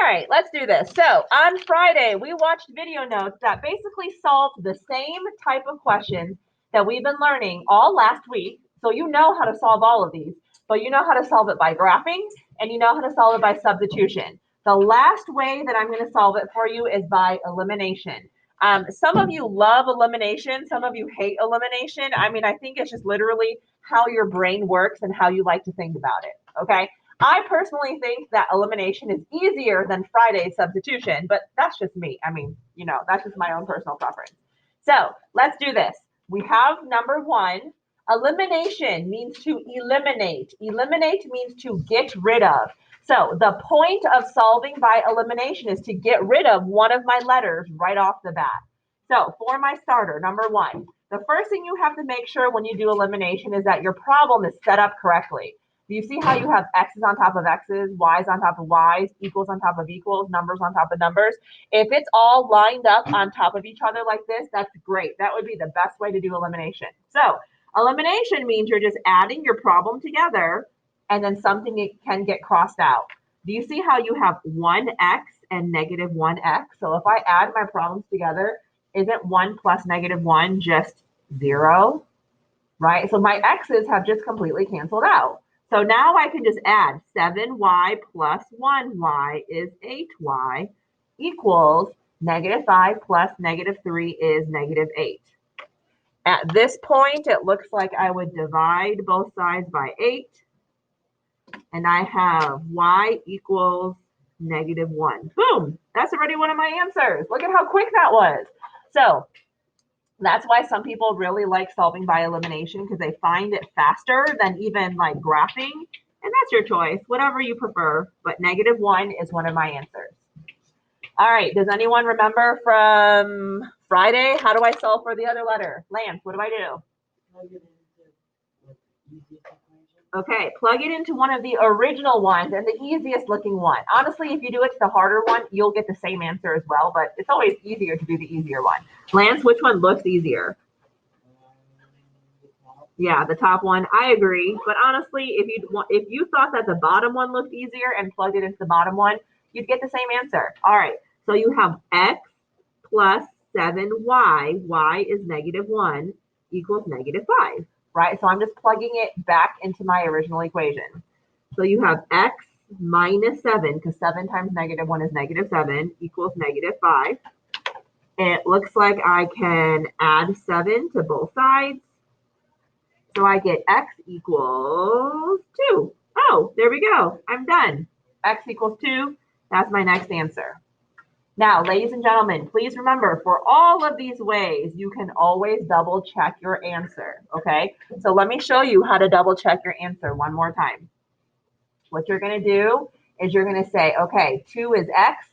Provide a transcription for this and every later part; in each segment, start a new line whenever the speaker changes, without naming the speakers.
right, let's do this. So on Friday, we watched video notes that basically solved the same type of questions that we've been learning all last week. So you know how to solve all of these, but you know how to solve it by graphing and you know how to solve it by substitution. The last way that I'm going to solve it for you is by elimination. Some of you love elimination, some of you hate elimination. I mean, I think it's just literally how your brain works and how you like to think about it. Okay. I personally think that elimination is easier than Friday's substitution, but that's just me. I mean, that's just my own personal preference. So let's do this. We have number one. Elimination means to eliminate. Eliminate means to get rid of. So the point of solving by elimination is to get rid of one of my letters right off the bat. So for my starter, number one, the first thing you have to make sure when you do elimination is that your problem is set up correctly. Do you see how you have x's on top of x's, y's on top of y's, equals on top of equals, numbers on top of numbers? If it's all lined up on top of each other like this, that's great. That would be the best way to do elimination. So elimination means you're just adding your problem together and then something can get crossed out. Do you see how you have 1x and negative 1x? So if I add my problems together, isn't 1 plus negative 1 just 0? Right? So my x's have just completely canceled out. So now I can just add 7y plus 1y is 8y equals negative 5 plus negative 3 is negative 8. At this point, it looks like I would divide both sides by 8. And I have y equals negative 1. Boom! That's already one of my answers. Look at how quick that was. So that's why some people really like solving by elimination because they find it faster than even like graphing. And that's your choice, whatever you prefer. But negative 1 is one of my answers. All right. Does anyone remember from Friday? How do I solve for the other letter? Lance, what do I do? Okay, plug it into one of the original ones and the easiest looking one. Honestly, if you do it to the harder one, you'll get the same answer as well, but it's always easier to do the easier one. Lance, which one looks easier? Yeah, the top one. I agree. But honestly, if you thought that the bottom one looked easier and plugged it into the bottom one, you'd get the same answer. All right, so you have x plus 7y, y is negative 1, equals negative 5. Right? So I'm just plugging it back into my original equation. So you have x minus 7, because 7 times negative 1 is negative 7, equals negative 5. It looks like I can add 7 to both sides. So I get x equals 2. Oh, there we go. I'm done. X equals 2. That's my next answer. Now, ladies and gentlemen, please remember, for all of these ways, you can always double check your answer, okay? So let me show you how to double check your answer one more time. What you're going to do is you're going to say, okay, 2 is x,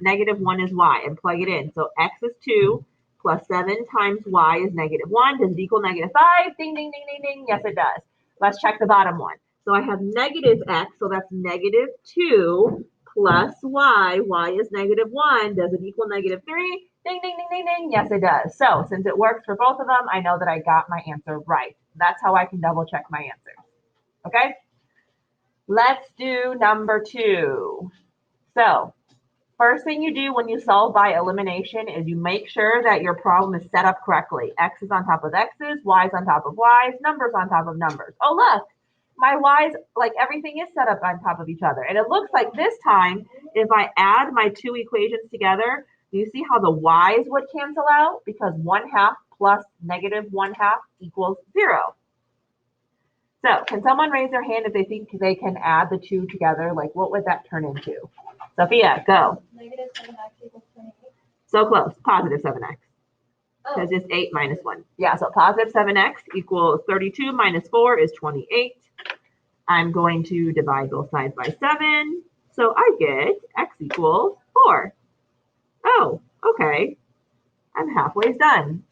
negative 1 is y, and plug it in. So x is 2 plus 7 times y is negative 1. Does it equal negative 5? Ding, ding, ding, ding, ding. Yes, it does. Let's check the bottom one. So I have negative x, so that's negative 2 plus y is negative 1. Does it equal negative 3? Ding, ding, ding, ding, ding. Yes, it does. So since it works for both of them, I know that I got my answer right. That's how I can double check my answers. Okay? Let's do number 2. So first thing you do when you solve by elimination is you make sure that your problem is set up correctly. X is on top of x's, y is on top of y's, numbers on top of numbers. Oh, look. My y's, like everything is set up on top of each other. And it looks like this time, if I add my two equations together, do you see how the y's would cancel out? Because 1/2 plus negative 1/2 equals 0. So can someone raise their hand if they think they can add the two together? Like what would that turn into? Sophia, go.
Negative 7x equals 28.
So close, positive 7x. Because it's 8 minus 1. Yeah, so positive 7x equals 32 minus 4 is 28. I'm going to divide both sides by 7. So I get x equals 4. Oh, okay. I'm halfway done.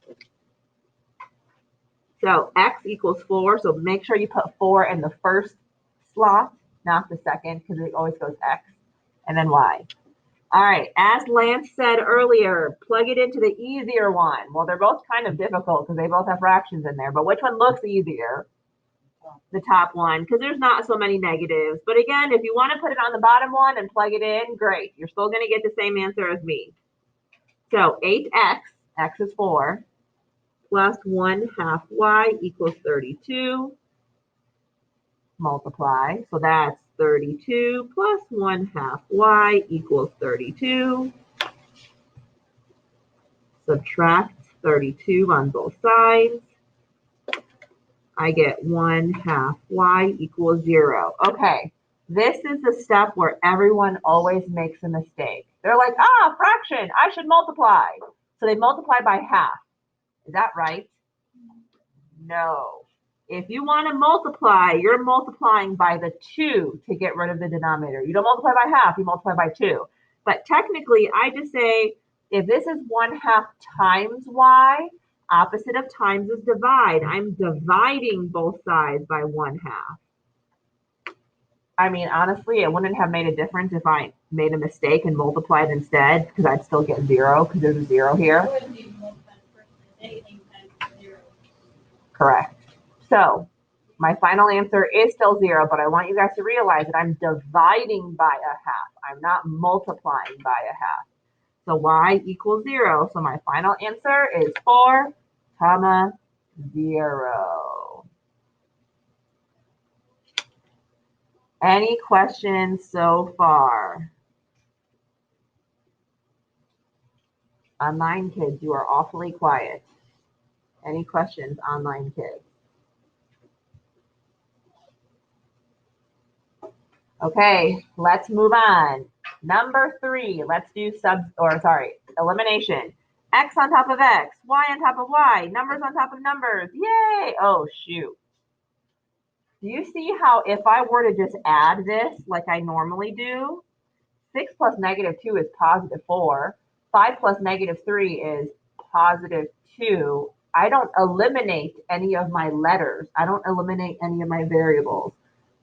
So x equals 4. So make sure you put 4 in the first slot, not the second, because it always goes x and then y. All right, as Lance said earlier, plug it into the easier one. Well, they're both kind of difficult because they both have fractions in there, but which one looks easier? the top one, because there's not so many negatives. But again, if you want to put it on the bottom one and plug it in, great. You're still going to get the same answer as me. So 8x, x is 4, plus 1/2 y equals 32. Multiply. So that's 32 plus 1/2 y equals 32. Subtract 32 on both sides. I get 1/2 y equals 0. Okay, this is the step where everyone always makes a mistake. They're like, fraction, I should multiply. So they multiply by half. Is that right? No. If you want to multiply, you're multiplying by the 2 to get rid of the denominator. You don't multiply by half, you multiply by 2. But technically, I just say, if this is 1/2 times y, opposite of times is divide. I'm dividing both sides by 1/2. I mean, honestly, it wouldn't have made a difference if I made a mistake and multiplied instead, because I'd still get 0, because there's a 0 here. Correct. So my final answer is still 0, but I want you guys to realize that I'm dividing by a half. I'm not multiplying by a half. So y equals 0. So my final answer is 4, 0. Any questions so far? Online kids, you are awfully quiet. Any questions, online kids? Okay, let's move on. Number 3, let's do elimination. X on top of X, Y on top of Y, numbers on top of numbers. Yay! Oh, shoot. Do you see how if I were to just add this like I normally do, 6 plus -2 is +4. 5 plus -3 is +2. I don't eliminate any of my letters. I don't eliminate any of my variables.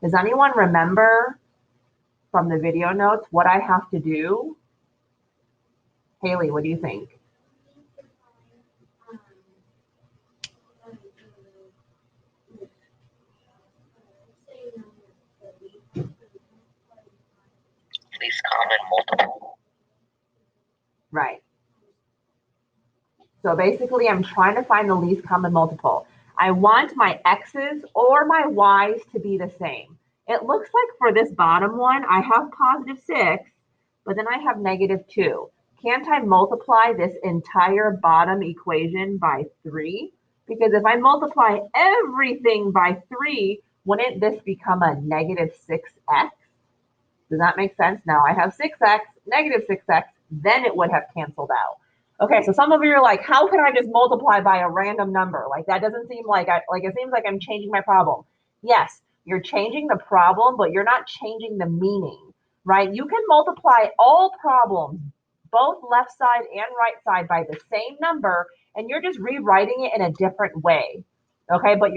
Does anyone remember from the video notes what I have to do? Haley, what do you think?
Least common multiple.
Right. So basically, I'm trying to find the least common multiple. I want my x's or my y's to be the same. It looks like for this bottom one, I have +6, but then I have -2. Can't I multiply this entire bottom equation by 3? Because if I multiply everything by 3, wouldn't this become a -6x? Does that make sense? Now I have 6x, -6x, then it would have canceled out. Okay, so some of you are like, how can I just multiply by a random number? Like that doesn't seem like, it seems like I'm changing my problem. Yes, you're changing the problem, but you're not changing the meaning, right? You can multiply all problems, both left side and right side, by the same number, and you're just rewriting it in a different way. Okay, but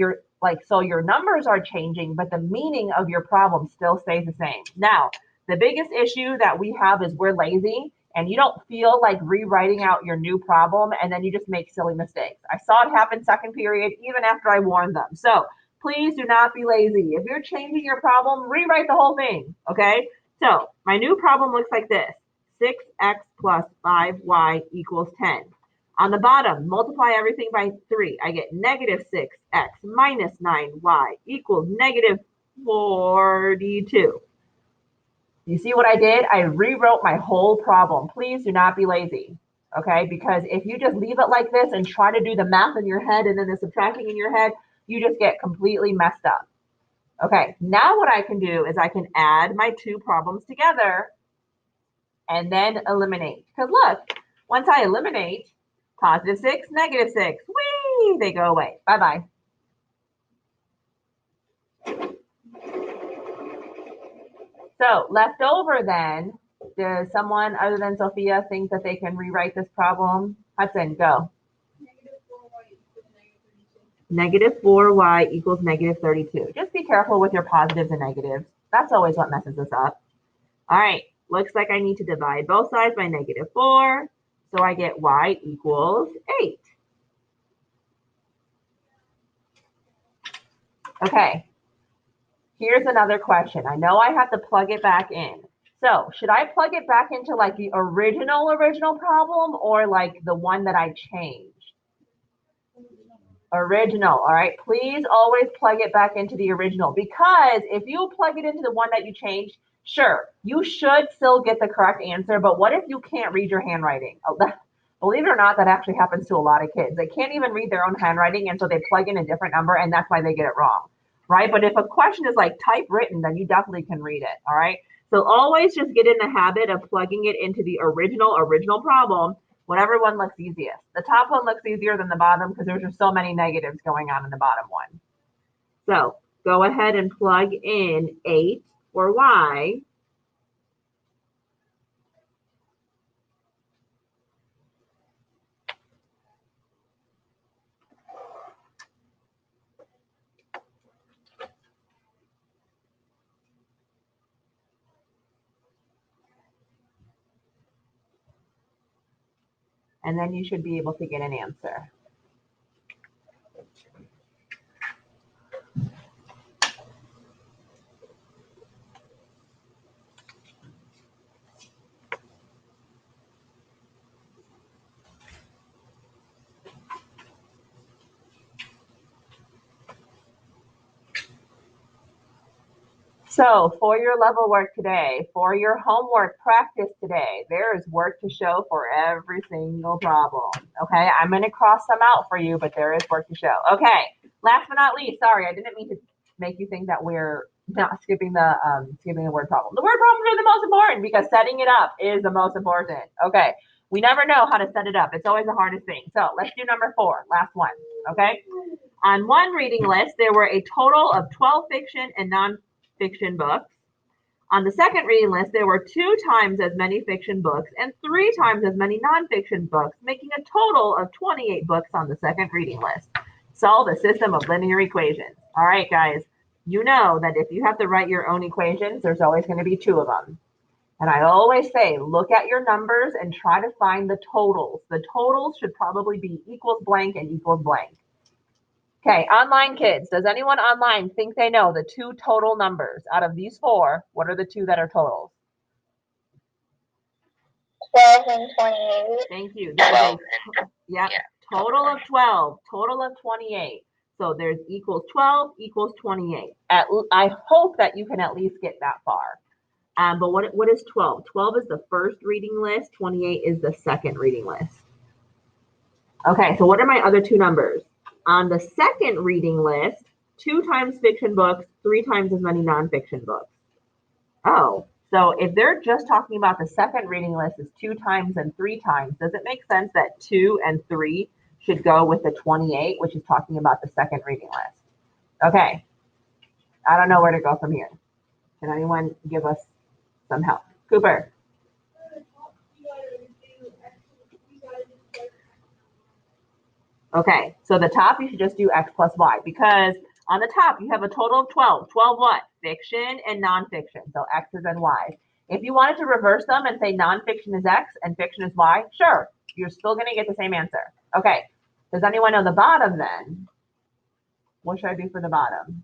so your numbers are changing, but the meaning of your problem still stays the same. Now, the biggest issue that we have is we're lazy and you don't feel like rewriting out your new problem, and then you just make silly mistakes. I saw it happen second period, even after I warned them. So please do not be lazy. If you're changing your problem, rewrite the whole thing, okay? So my new problem looks like this. 6x plus 5y equals 10. On the bottom, multiply everything by 3. I get -6x minus 9y equals -42. You see what I did? I rewrote my whole problem. Please do not be lazy, okay? Because if you just leave it like this and try to do the math in your head and then the subtracting in your head, you just get completely messed up. Okay, now what I can do is I can add my two problems together and then eliminate. Because look, once I eliminate, +6, -6, whee, they go away. Bye-bye. So left over then, does someone other than Sophia think that they can rewrite this problem? Hudson, go. -4y equals -32. Just be careful with your positives and negatives. That's always what messes us up. All right, looks like I need to divide both sides by -4. So I get y equals 8. Okay, Here's another question. I know I have to plug it back in. So should I plug it back into like the original problem or like the one that I changed? Original, all right? Please always plug it back into the original, because if you plug it into the one that you changed, sure, you should still get the correct answer, but what if you can't read your handwriting? Believe it or not, that actually happens to a lot of kids. They can't even read their own handwriting, and so they plug in a different number, and that's why they get it wrong, right? But if a question is like typewritten, then you definitely can read it, all right? So always just get in the habit of plugging it into the original problem, whatever one looks easiest. The top one looks easier than the bottom because there's just so many negatives going on in the bottom one. So go ahead and plug in 8 for y. And then you should be able to get an answer. So for your level work today, for your homework practice today, there is work to show for every single problem. Okay, I'm going to cross some out for you, but there is work to show. Okay, last but not least, sorry, I didn't mean to make you think that we're not skipping the word problem. The word problems are the most important because setting it up is the most important. Okay, we never know how to set it up. It's always the hardest thing. So let's do number 4, last one. Okay, on one reading list, there were a total of 12 fiction and non-fiction books. On the second reading list, there were 2 times as many fiction books and 3 times as many nonfiction books, making a total of 28 books on the second reading list. Solve a system of linear equations. All right, guys, you know that if you have to write your own equations, there's always going to be 2 of them. And I always say, look at your numbers and try to find the totals. The totals should probably be equals blank and equals blank. Okay, online kids, does anyone online think they know the 2 total numbers? Out of these 4, what are the 2 that are totals?
12 and 28.
Thank you.
12.
Total of 12, total of 28. So there's equals 12 equals 28. I hope that you can at least get that far. But what is 12? 12 is the first reading list. 28 is the second reading list. Okay, so what are my other 2 numbers? On the second reading list, 2 times fiction books, 3 times as many nonfiction books. Oh, so if they're just talking about the second reading list is 2 times and 3 times, does it make sense that 2 and 3 should go with the 28, which is talking about the second reading list? Okay, I don't know where to go from here. Can anyone give us some help? Cooper. Okay, so the top, you should just do x plus y, because on the top, you have a total of 12. 12 what? Fiction and nonfiction, so x's and y's. If you wanted to reverse them and say nonfiction is x and fiction is y, sure, you're still going to get the same answer. Okay, does anyone know the bottom then? What should I do for the bottom?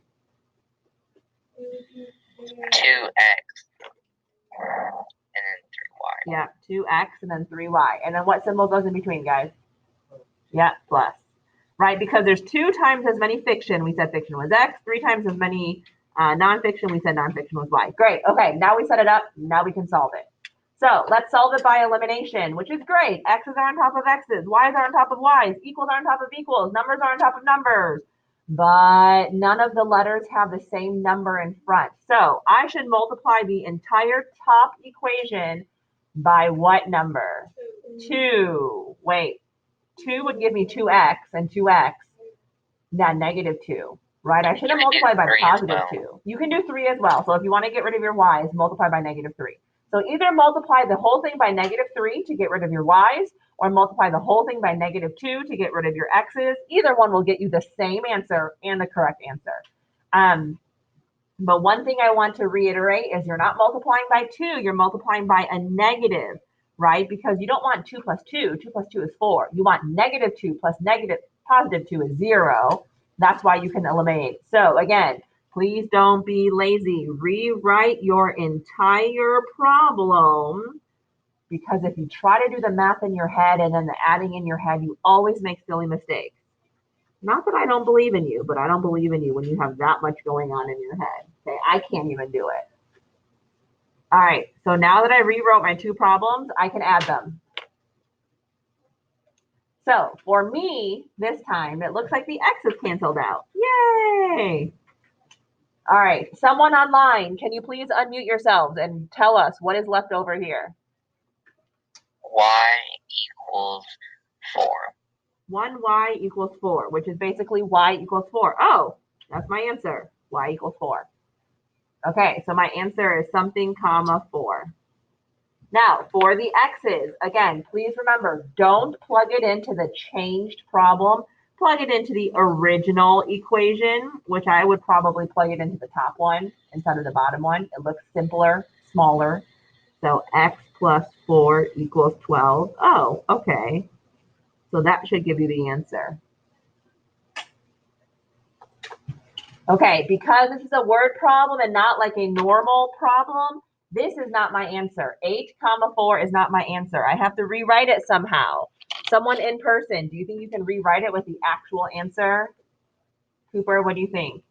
2x and then 3y.
Yeah, 2x and then 3y. And then what symbol goes in between, guys? Yeah, plus. Right, because there's 2 times as many fiction, we said fiction was x, 3 times as many nonfiction, we said nonfiction was y. Great, okay, now we set it up, now we can solve it. So let's solve it by elimination, which is great. X's are on top of x's, y's are on top of y's, equals are on top of equals, numbers are on top of numbers. But none of the letters have the same number in front. So I should multiply the entire top equation by what number? 2. Wait. 2 would give me 2x and 2x, negative 2, right? I should have multiplied by positive 2. You can do 3 as well. So if you want to get rid of your y's, multiply by negative 3. So either multiply the whole thing by negative 3 to get rid of your y's, or multiply the whole thing by negative 2 to get rid of your x's. Either one will get you the same answer and the correct answer. But one thing I want to reiterate is you're not multiplying by 2, you're multiplying by a negative, right? Because you don't want 2 plus 2. 2 plus 2 is 4. You want negative 2 plus positive 2 is 0. That's why you can eliminate. So again, Please don't be lazy. Rewrite your entire problem, because if you try to do the math in your head and then the adding in your head, you always make silly mistakes. Not that I don't believe in you, but I don't believe in you when you have that much going on in your head. Okay, I can't even do it. All right, so now that I rewrote my two problems, I can add them. So for me, this time, it looks like the X is canceled out. Yay! All right, someone online, can you please unmute yourselves and tell us what is left over here?
Y equals 4.
1y equals 4, which is basically y equals 4. Oh, that's my answer. Y equals 4. Okay, so my answer is something comma 4. Now, for the x's, again, please remember, don't plug it into the changed problem. Plug it into the original equation, which I would probably plug it into the top one instead of the bottom one. It looks simpler, smaller. So x plus 4 equals 12. Oh, okay. So that should give you the answer. Okay, because this is a word problem and not like a normal problem, this is not my answer. 8 comma 4 is not my answer. I have to rewrite it somehow. Someone in person, do you think you can rewrite it with the actual answer? Cooper, what do you think?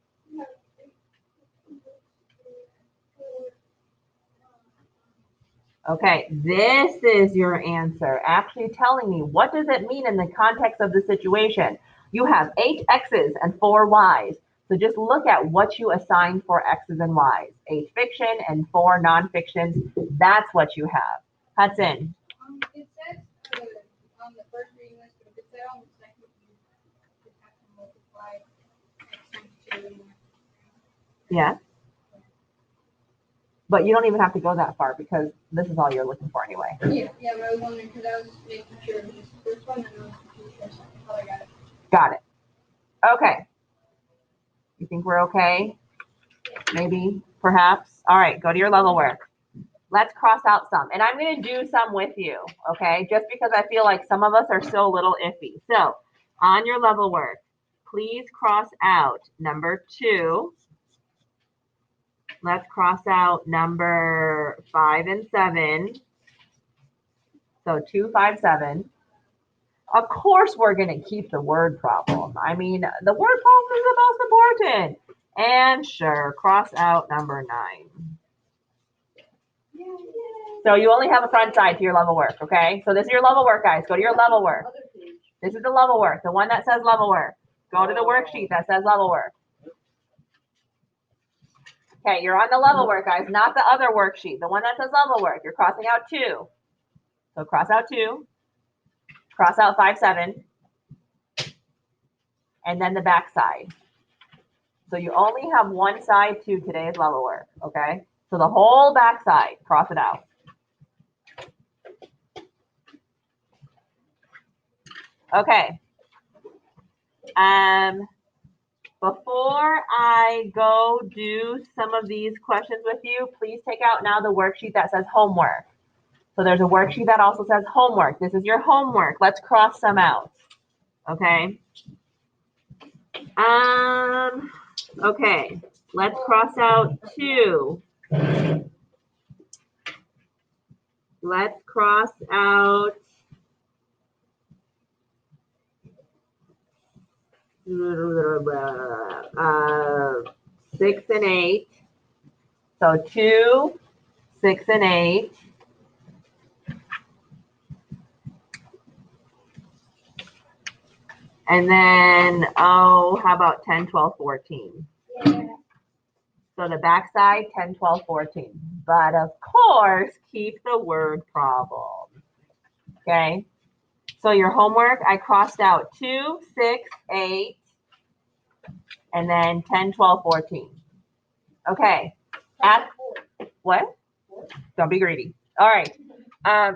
Okay, this is your answer. Actually telling me, what does it mean in the context of the situation? You have 8 x's and 4 y's. So just look at what you assigned for x's and y's. 8 fiction and 4 nonfictions. That's what you have. Hudson.
It says on the first reading list, but it said on the second, you have to multiply x times 2.
Yeah. But you don't even have to go that far because this is all you're looking for anyway.
Yeah, but I was wondering because I was making sure it was the first one and I was confused. Oh, I got it.
Got it. Okay. You think we're okay? Maybe, perhaps. All right, go to your level work. Let's cross out some. And I'm going to do some with you, okay? Just because I feel like some of us are still a little iffy. So on your level work, please cross out number 2. Let's cross out number 5 and 7. So 2, 5, 7. Of course, we're going to keep the word problem. I mean, the word problem is the most important. And sure, cross out number 9. So you only have a front side to your level work, okay? So this is your level work, guys. Go to your level work. This is the level work, the one that says level work. Go to the worksheet that says level work. Okay, you're on the level work, guys, not the other worksheet, the one that says level work. You're crossing out 2. So cross out 2. Cross out 5, 7. And then the back side. So you only have one side to today's level work, okay? So the whole back side, cross it out. Okay. Before I go do some of these questions with you, please take out now the worksheet that says homework. So there's a worksheet that also says homework. This is your homework. Let's cross some out. Okay. Okay. Let's cross out 2. Let's cross out 6 and 8. So 2, 6, and 8. And then, how about 10, 12, 14?
Yeah.
So the back side, 10, 12, 14. But of course, keep the word problem. Okay? So your homework, I crossed out 2, 6, 8, and then 10, 12, 14. Okay. What? Don't be greedy. All right.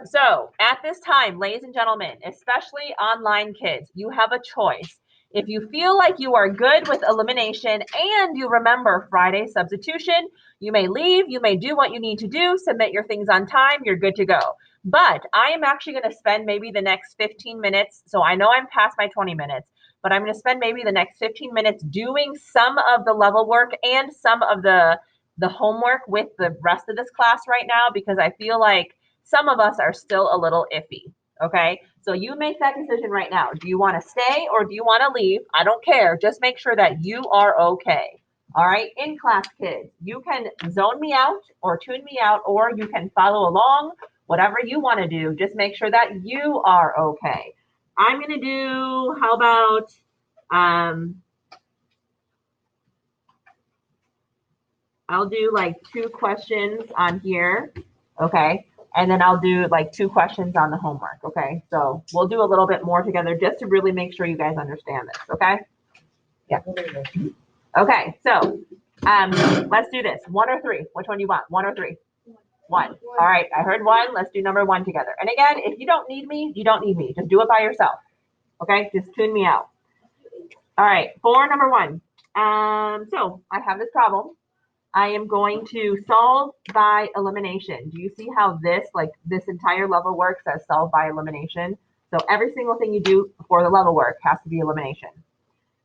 So at this time, ladies and gentlemen, especially online kids, you have a choice. If you feel like you are good with elimination and you remember Friday substitution, you may leave, you may do what you need to do, submit your things on time, you're good to go. But I am actually going to spend maybe the next 15 minutes, so I know I'm past my 20 minutes, but I'm going to spend maybe the next 15 minutes doing some of the level work and some of the homework with the rest of this class right now, because I feel like some of us are still a little iffy. Okay, so you make that decision right now. Do you want to stay or do you want to leave? I don't care. Just make sure that you are okay. All right, in class kids, you can zone me out or tune me out, or you can follow along, whatever you want to do. Just make sure that you are okay. I'm going to do, how about, I'll do like 2 questions on here, okay? And then I'll do like 2 questions on the homework, okay? So we'll do a little bit more together just to really make sure you guys understand this, okay? Yeah. Okay, so let's do this. 1 or 3? Which one do you want? 1 or 3? 1. All right, I heard 1. Let's do number 1 together. And again, if you don't need me, you don't need me. Just do it by yourself, okay? Just tune me out. All right, for number 1. So I have this problem. I am going to solve by elimination. Do you see how this entire level works as solve by elimination? So every single thing you do for the level work has to be elimination.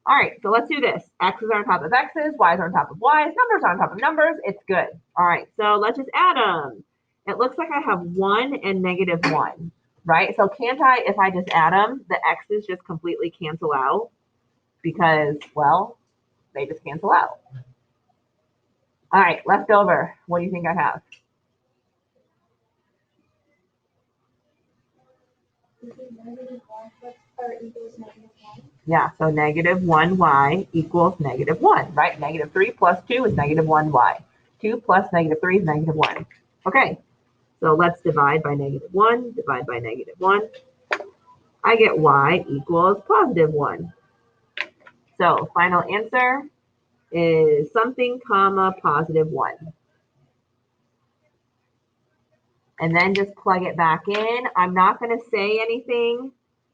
All right, so let's do this. X's are on top of X's, Y's are on top of Y's, numbers are on top of numbers. It's good. All right, so let's just add them. It looks like I have 1 and -1, right? So can't I, if I just add them, the X's just completely cancel out because, well, they just cancel out. All right, left over. What do you think I have? Yeah, so -1y equals -1, right? -3 plus 2 is -1y. 2 plus -3 is -1. Okay, so let's divide by -1, divide by -1. I get y equals +1. So final answer is something comma +1. And then just plug it back in. I'm not going to say anything.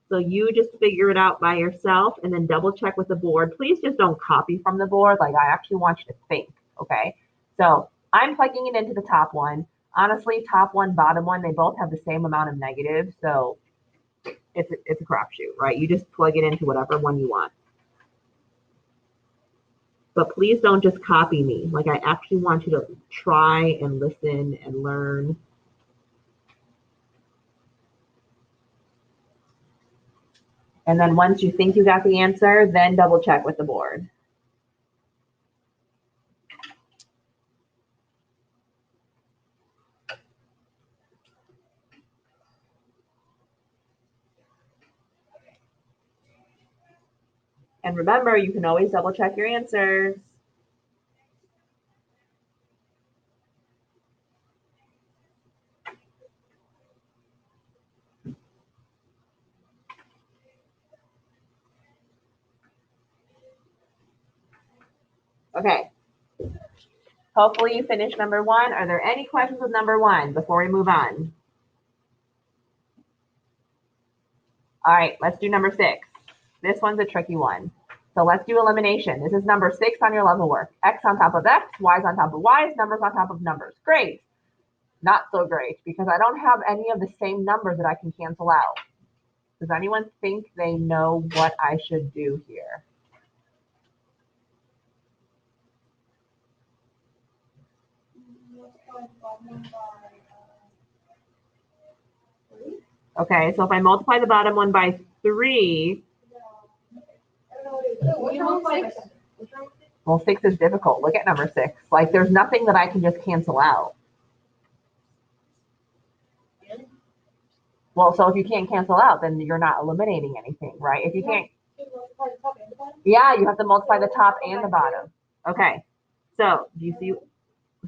So you just figure it out by yourself and then double check with the board. Please just don't copy from the board. Like, I actually want you to think, okay? So I'm plugging it into the top one. Honestly, top one, bottom one, they both have the same amount of negatives. So it's a crapshoot, right? You just plug it into whatever one you want. But please don't just copy me. Like, I actually want you to try and listen and learn. And then once you think you got the answer, then double check with the board. And remember, you can always double check your answers. Okay. Hopefully you finished number 1. Are there any questions with number 1 before we move on? All right, let's do number 6. This one's a tricky one. So let's do elimination. This is number 6 on your level work. X on top of X, Y's on top of Y's, numbers on top of numbers. Great. Not so great, because I don't have any of the same numbers that I can cancel out. Does anyone think they know what I should do here? Okay, so if I multiply the bottom one by 3, well, 6 is difficult. Look at number 6. Like, there's nothing that I can just cancel out. Well, so if you can't cancel out, then you're not eliminating anything, right? If you can't, yeah, you have to multiply the top and the bottom. Okay, so do you see,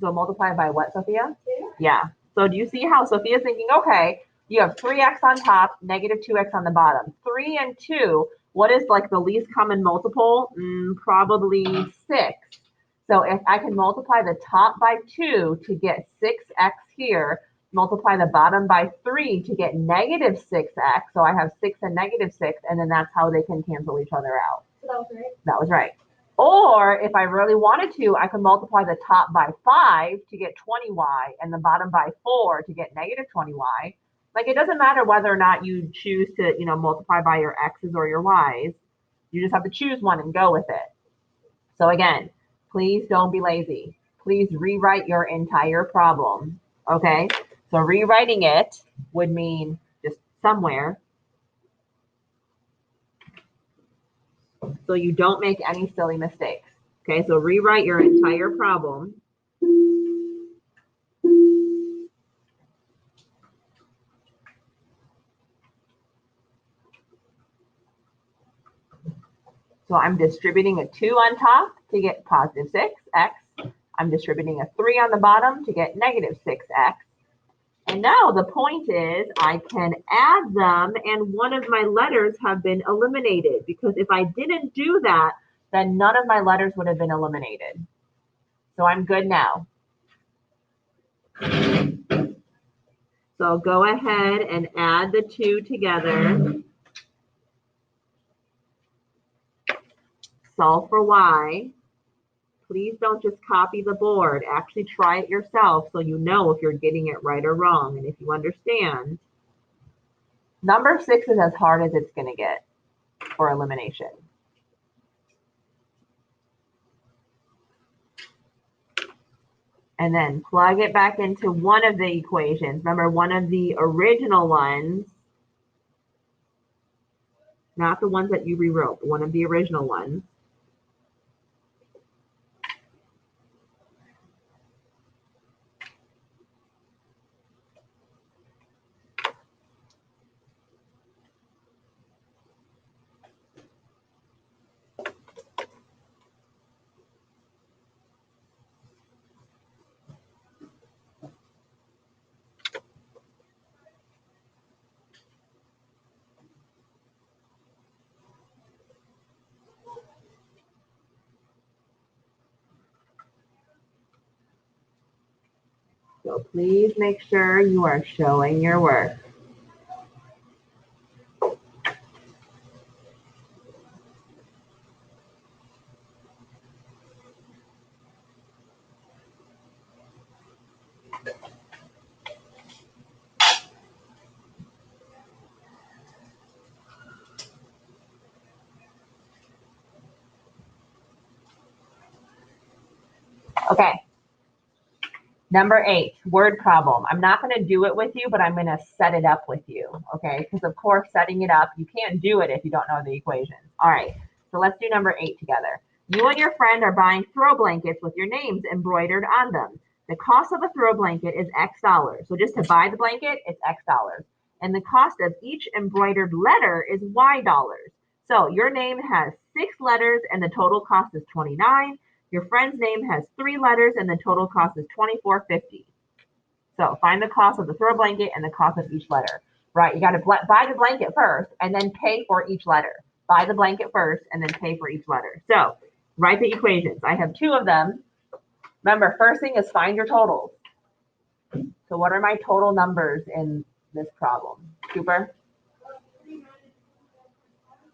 so multiply by what, Sophia? Yeah, so do you see how Sophia's thinking, okay, you have 3x on top, -2x on the bottom. 3 and 2, what is like the least common multiple? Probably 6. So if I can multiply the top by 2 to get 6x here, multiply the bottom by 3 to get -6x. So I have 6 and -6, and then that's how they can cancel each other out.
So that was right.
That was right. Or if I really wanted to, I could multiply the top by 5 to get 20y and the bottom by 4 to get -20y. Like, it doesn't matter whether or not you choose to, multiply by your x's or your y's. You just have to choose one and go with it. So again, please don't be lazy. Please rewrite your entire problem, okay? So rewriting it would mean just somewhere so you don't make any silly mistakes. Okay, so rewrite your entire problem. So I'm distributing a 2 on top to get positive 6x. I'm distributing a 3 on the bottom to get negative 6x. And now the point is I can add them and one of my letters have been eliminated, because if I didn't do that, then none of my letters would have been eliminated. So I'm good now. So go ahead and add the 2 together. Solve for y. Please don't just copy the board. Actually try it yourself so you know if you're getting it right or wrong. And if you understand, number 6 is as hard as it's going to get for elimination. And then plug it back into one of the equations. Remember, one of the original ones, not the ones that you rewrote, but one of the original ones. So please make sure you are showing your work. Okay. Number 8, word problem. I'm not going to do it with you, but I'm going to set it up with you, okay? Because of course, setting it up, you can't do it if you don't know the equations. All right, so let's do number 8 together. You and your friend are buying throw blankets with your names embroidered on them. The cost of a throw blanket is X dollars. So just to buy the blanket, it's X dollars. And the cost of each embroidered letter is Y dollars. So your name has 6 letters and the total cost is 29. Your friend's name has 3 letters and the total cost is $24.50. So find the cost of the throw blanket and the cost of each letter. Right, you got to buy the blanket first and then pay for each letter. Buy the blanket first and then pay for each letter. So write the equations. I have 2 of them. Remember, first thing is find your totals. So what are my total numbers in this problem? Cooper?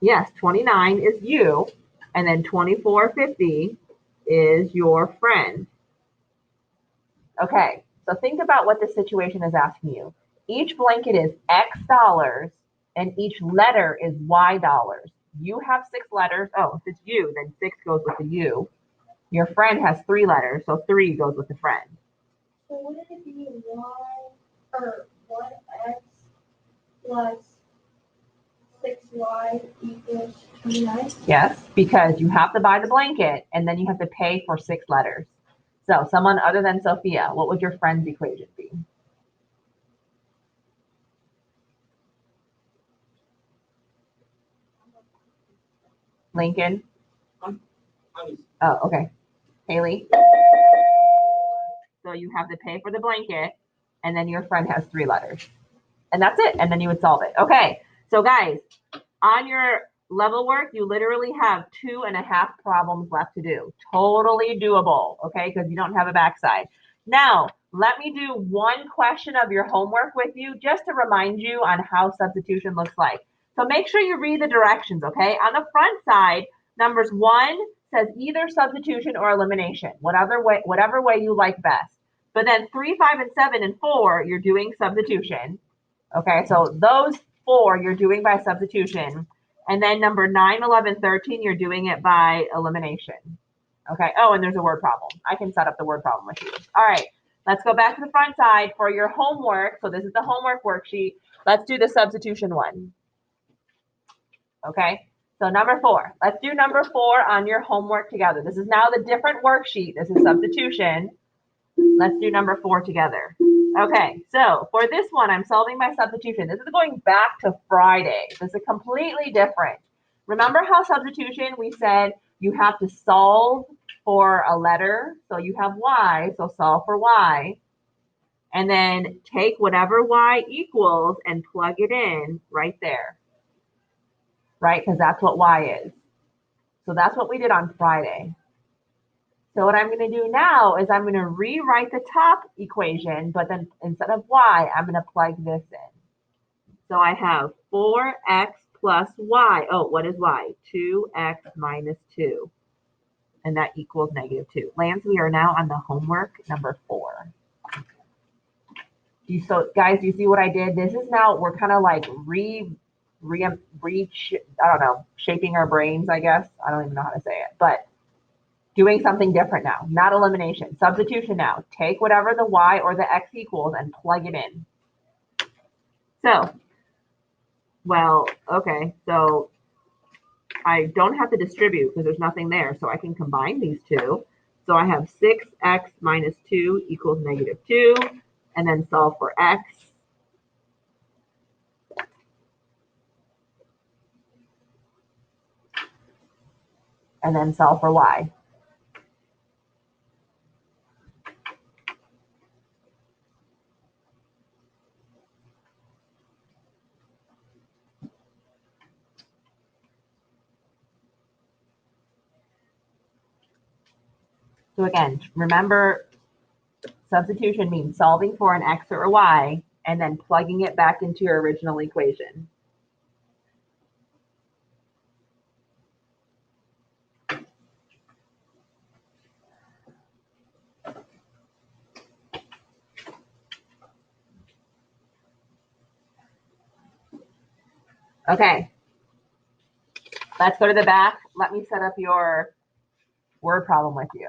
Yes, 29 is you, and then $24.50 is your friend. Okay, so think about what the situation is asking you. Each blanket is X dollars and each letter is Y dollars. You have 6 letters. Oh, if it's you, then 6 goes with the U. Your friend has 3 letters, so 3 goes with the friend.
So wouldn't it be Y or 1X plus 6Y equals 29?
Yes, because you have to buy the blanket and then you have to pay for 6 letters. So someone other than Sophia, what would your friend's equation be? Lincoln? Oh, okay. Haley? So you have to pay for the blanket and then your friend has 3 letters. And that's it. And then you would solve it. Okay. So guys, on your level work, you literally have 2.5 problems left to do. Totally doable, okay? Because you don't have a backside. Now, let me do one question of your homework with you just to remind you on how substitution looks like. So make sure you read the directions, okay? On the front side, numbers 1 says either substitution or elimination, whatever way you like best. But then 3, 5, and 7, and 4, you're doing substitution. Okay, so those 4 you're doing by substitution. And then number 9, 11, 13, you're doing it by elimination. Okay. Oh, and there's a word problem. I can set up the word problem with you. All right. Let's go back to the front side for your homework. So this is the homework worksheet. Let's do the substitution one. Okay. So number 4. Let's do number 4 on your homework together. This is now the different worksheet. This is substitution. Let's do number 4 together. Okay, so for this one, I'm solving by substitution. This is going back to Friday. This is completely different. Remember how substitution, we said you have to solve for a letter. So you have y, so solve for y. And then take whatever y equals and plug it in right there. Right, because that's what y is. So that's what we did on Friday. So what I'm going to do now is I'm going to rewrite the top equation, but then instead of y, I'm going to plug this in. So I have 4x plus y. Oh, what is y? 2x minus 2. And that equals -2. Lance, we are now on the homework number 4. So guys, do you see what I did? This is now, we're kind of like shaping our brains, I guess. I don't even know how to say it, but doing something different now, not elimination, substitution now. Take whatever the y or the x equals and plug it in. So, well, okay, so I don't have to distribute because there's nothing there, so I can combine these two. So I have 6x minus 2 equals -2, and then solve for x. And then solve for y. So again, remember, substitution means solving for an x or a y and then plugging it back into your original equation. Okay, let's go to the back. Let me set up your word problem with you.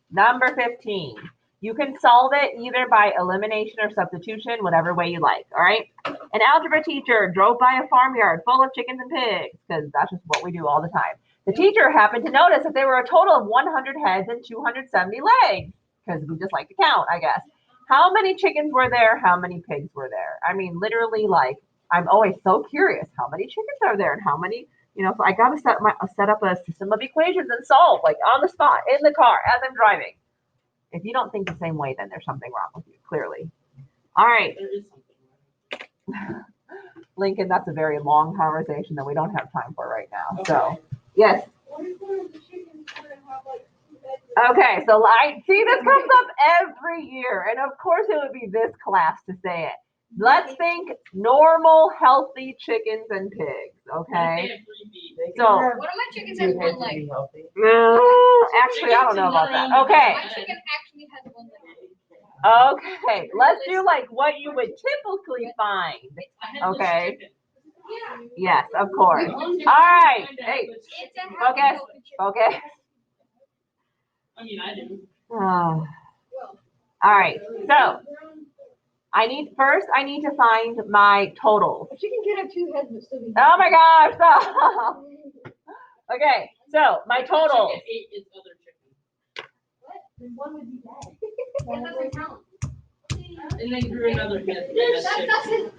Number 15. You can solve it either by elimination or substitution, whatever way you like, all right? An algebra teacher drove by a farmyard full of chickens and pigs, because that's just what we do all the time. The teacher happened to notice that there were a total of 100 heads and 270 legs, because we just like to count, I guess. How many chickens were there? How many pigs were there? I mean, literally, like, I'm always so curious, how many chickens are there and how many, so I got to set up a system of equations and solve, like, on the spot, in the car, as I'm driving. If you don't think the same way, then there's something wrong with you, clearly. All right.
There is something wrong.
Lincoln, that's a very long conversation that we don't have time for right now.
Okay.
So, yes.
What if one of the chickens were to have like 2 heads?
Okay, so I see this comes up every year, and of course it would be this class to say it. Let's think normal, healthy chickens and pigs, okay? So,
One of my chickens has 1 leg.
actually, I don't know about that. Okay.
My chicken actually has 1 leg.
Okay, let's do like what you would typically find. Okay.
Yeah.
Yes, of course. All right. Hey,
It's a
focus.
happy chicken.
Okay.
I mean, I do.
All
Well,
right. So I need to find my totals.
a chicken can have 2 heads but still be.
Oh my gosh. Stop. Okay. So my totals.
Chicken ate its other chicken.
What? Then one would be dead. It doesn't count.
And then grew another head. and
There's
that's
that
chicken.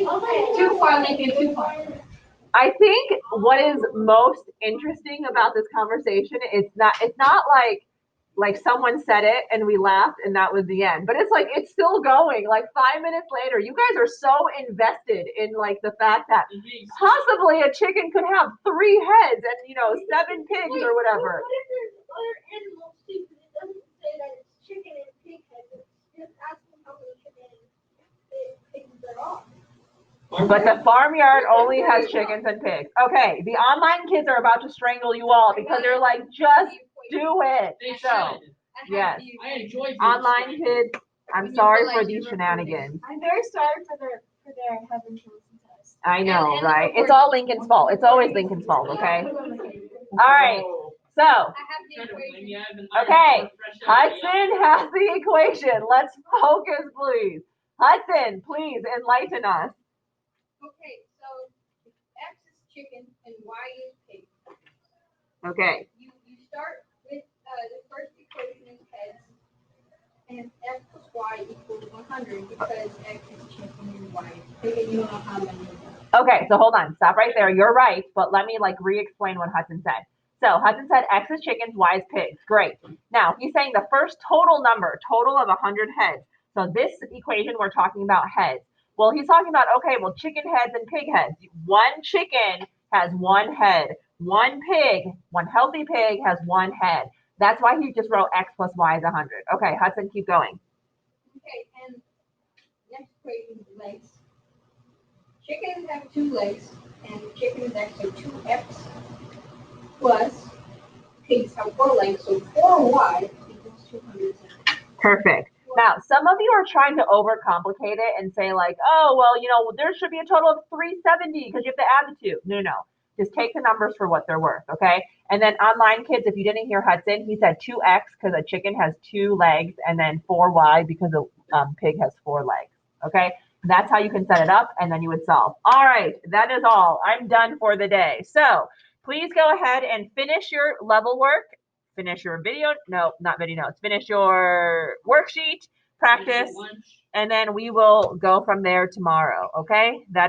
doesn't. Too far, Lincoln. Too far.
I think what is most interesting about this conversation, it's not like someone said it and we laughed and that was the end, but it's like it's still going. Like 5 minutes later, you guys are so invested in like the fact that possibly a chicken could have 3 heads and 7 pigs or whatever.
What if there's other animals too? Because it doesn't say that it's chicken and pig heads. It's just asking how many chicken and pigs there are.
But the farmyard only has chickens and pigs. Okay, the online kids are about to strangle you all because they're like, just do it.
They
So,
should.
yes.
I enjoy being
Online
strangled.
kids, I'm sorry for these shenanigans.
I'm very sorry for their having to listen to us.
I know, right? It's all Lincoln's fault. It's always Lincoln's fault, okay? All right, so
I have the
Try to blame
equation.
you. I've been
Okay,
learning fresh out of the
Hudson has the equation. Let's focus, please. Hudson, please enlighten us.
Okay, so X is chicken and Y is pig.
Okay,
You start with the first equation is heads, and X plus Y equals 100 because X is chicken and Y is pig, and you don't know how many of them.
okay, so hold on. Stop right there. You're right, but let me like re-explain what Hudson said. So Hudson said X is chickens, Y is pigs. Great. Now he's saying the first total number, total of 100 heads. So this equation, we're talking about heads. Well, he's talking about, okay, well, chicken heads and pig heads. One chicken has one head. One pig, one healthy pig has one head. That's why he just wrote X plus Y is 100. Okay, Hudson, keep going.
Okay, and next equation is legs. Chickens have 2 legs, and chickens actually 2x plus pigs have 4 legs, so 4y equals 270.
Perfect. Now, some of you are trying to overcomplicate it and say like, oh, well, there should be a total of 370 because you have to add the two. No. Just take the numbers for what they're worth, okay? And then online kids, if you didn't hear Hudson, he said 2x because a chicken has 2 legs, and then 4y because a pig has 4 legs, okay? That's how you can set it up, and then you would solve. All right, that is all. I'm done for the day. So please go ahead and finish your level work. Finish your video, no, not video notes. Finish your worksheet, practice,
lunch.
and then we will go from there tomorrow, okay? That